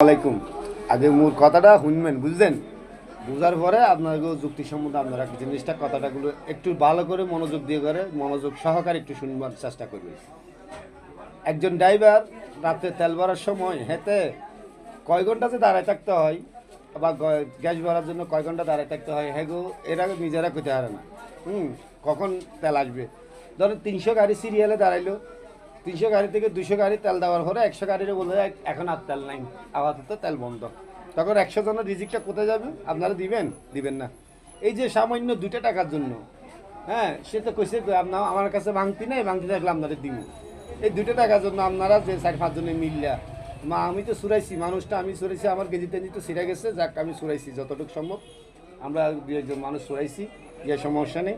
আলাইকুম। আগে মূল কথাটা শুনবেন, বুঝলেন? বুঝার পরে আপনাকে যুক্তি সম্বন্ধে আপনারা জিনিসটা কথাটাগুলো একটু ভালো করে মনোযোগ দিয়ে করে মনোযোগ সহকারে একটু শুনবার চেষ্টা করবেন। একজন ড্রাইভার রাতে তেল ভরার সময় হেতে কয় ঘন্টা যে দাঁড়ায় থাকতে হয় বা গ্যাস ভরার জন্য কয় ঘন্টা দাঁড়ায় থাকতে হয় হেগো এরা নিজেরা করতে পারে না। কখন তেল আসবে? ধরো 300 গাড়ি সিরিয়ালে দাঁড়াইলো, 300 গাড়ি থেকে 200 গাড়ি তেল দেওয়ার পরে 100 গাড়ির বলে এখন আর তেল নাই, আপাতত তেল বন্ধ। তখন 100 জনের রিজিকটা কোথায় যাবে? আপনারা দিবেন? দিবেন না। এই যে সামান্য 2 টাকার জন্য, হ্যাঁ, সে তো কইছে আপনার আমার কাছে ভাঙতি নেই, ভাঙতি থাকলে আপনাদের দিব। এই 2 টাকার জন্য আপনারা যে 4-5 জনে মিললা, আমি তো সুরাইছি, মানুষটা আমি সুরাইছি, আমার কেজি টেজি তো ছিঁড়ে গেছে, যাক আমি সুরাইছি যতটুকু সম্ভব। আমরা 2-1 মানুষ সুরাইছি, যে সমস্যা নেই।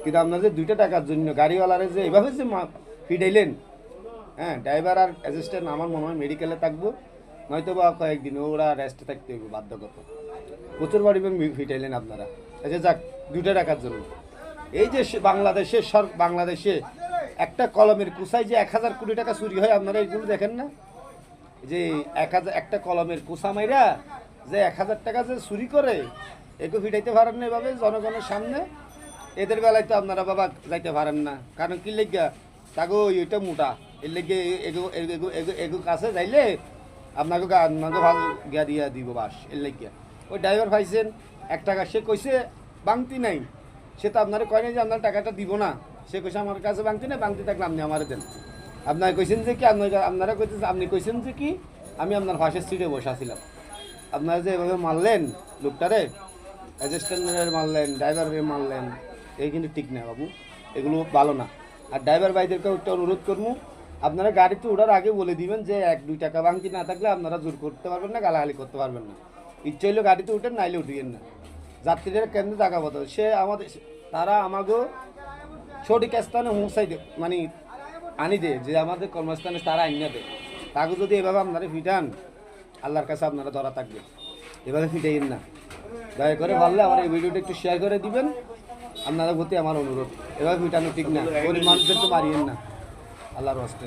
কিন্তু আপনাদের 2 টাকার জন্য গাড়িওয়ালারে যে এভাবে যে ফিডাইলেন, হ্যাঁ, ড্রাইভার আর অ্যাসিস্ট্যান্ট আমার মনে হয় মেডিকেলে থাকবো, নয়তো বা কয়েকদিন ওরা রেস্টে থাকতে হবে বাধ্যগত। প্রচুর পরিমাণ ফিটাইলেন আপনারা। আচ্ছা যাক, 2 টাকার জন্য এই যে বাংলাদেশে একটা কলমের কুসাই যে 1000 কোটি টাকা চুরি হয়, আপনারা এইগুলো দেখেন না? যে 1000 একটা কলমের কুসা মাইরা যে 1000 টাকা যে চুরি করে, এগুলো ফিটাইতে পারেন না এভাবে জনগণের সামনে। এদের বেলায় তো আপনারা বাবা যাইতে পারেন না, কারণ কি লেগা তাগো ওইটা মোটা, এর লেগে এগু কাছে যাইলে আপনাকে ভালো গিয়া দিয়া দিব বাস, এর লেগিয়া ওই ড্রাইভার পাইছেন 1 টাকা, সে কইছে বাংতি নাই, সে তো আপনারা কয় নাই যে আপনার টাকাটা দিব না, সে কইছে আমার কাছে বাংতি নাই, বাংতি থাকলে আপনি আমার দেন। আপনারা কইছেন যে কি, আপনারা কইতেছেন, আপনি কইছেন যে কি আমি আপনার ফাঁসের সিটে বসাছিলাম। আপনারা যে এভাবে মারলেন লোকটারে, অ্যাসিস্ট্যান্টের মারলেন, ড্রাইভারের মারলেন, এই কিন্তু ঠিক না বাবু, এগুলো ভালো না। আর ড্রাইভার ভাইদেরকেও একটা অনুরোধ করবো, আপনারা গাড়িতে ওঠার আগে বলে দিবেন যে 1-2 টাকা বাংতি না থাকলে আপনারা জোর করতে পারবেন না, গালাগালি করতে পারবেন না। ইচ্ছে হইলেও গাড়িতে উঠেন, নাইলে উঠিয়েন না। যাত্রীদের কেন্দ্রে জায়গা বদল, তারা আমাকেও সঠিক স্থানে পৌঁছাই দে, মানে আনি দে, যে আমাদের কর্মস্থানে তারা আইনা দেয়। তাকে যদি এভাবে আপনারা ফিটান, আল্লাহর কাছে আপনারা ধরা থাকবে। এভাবে ফিটাইন না, দয়া করে পারলে আমার এই ভিডিওটা একটু শেয়ার করে দিবেন। আপনাদের প্রতি আমার অনুরোধ, এভাবে ফিটানো ঠিক না, গরিব মানুষদের তো মারিয়েন না, আল্লাহর হস্তে।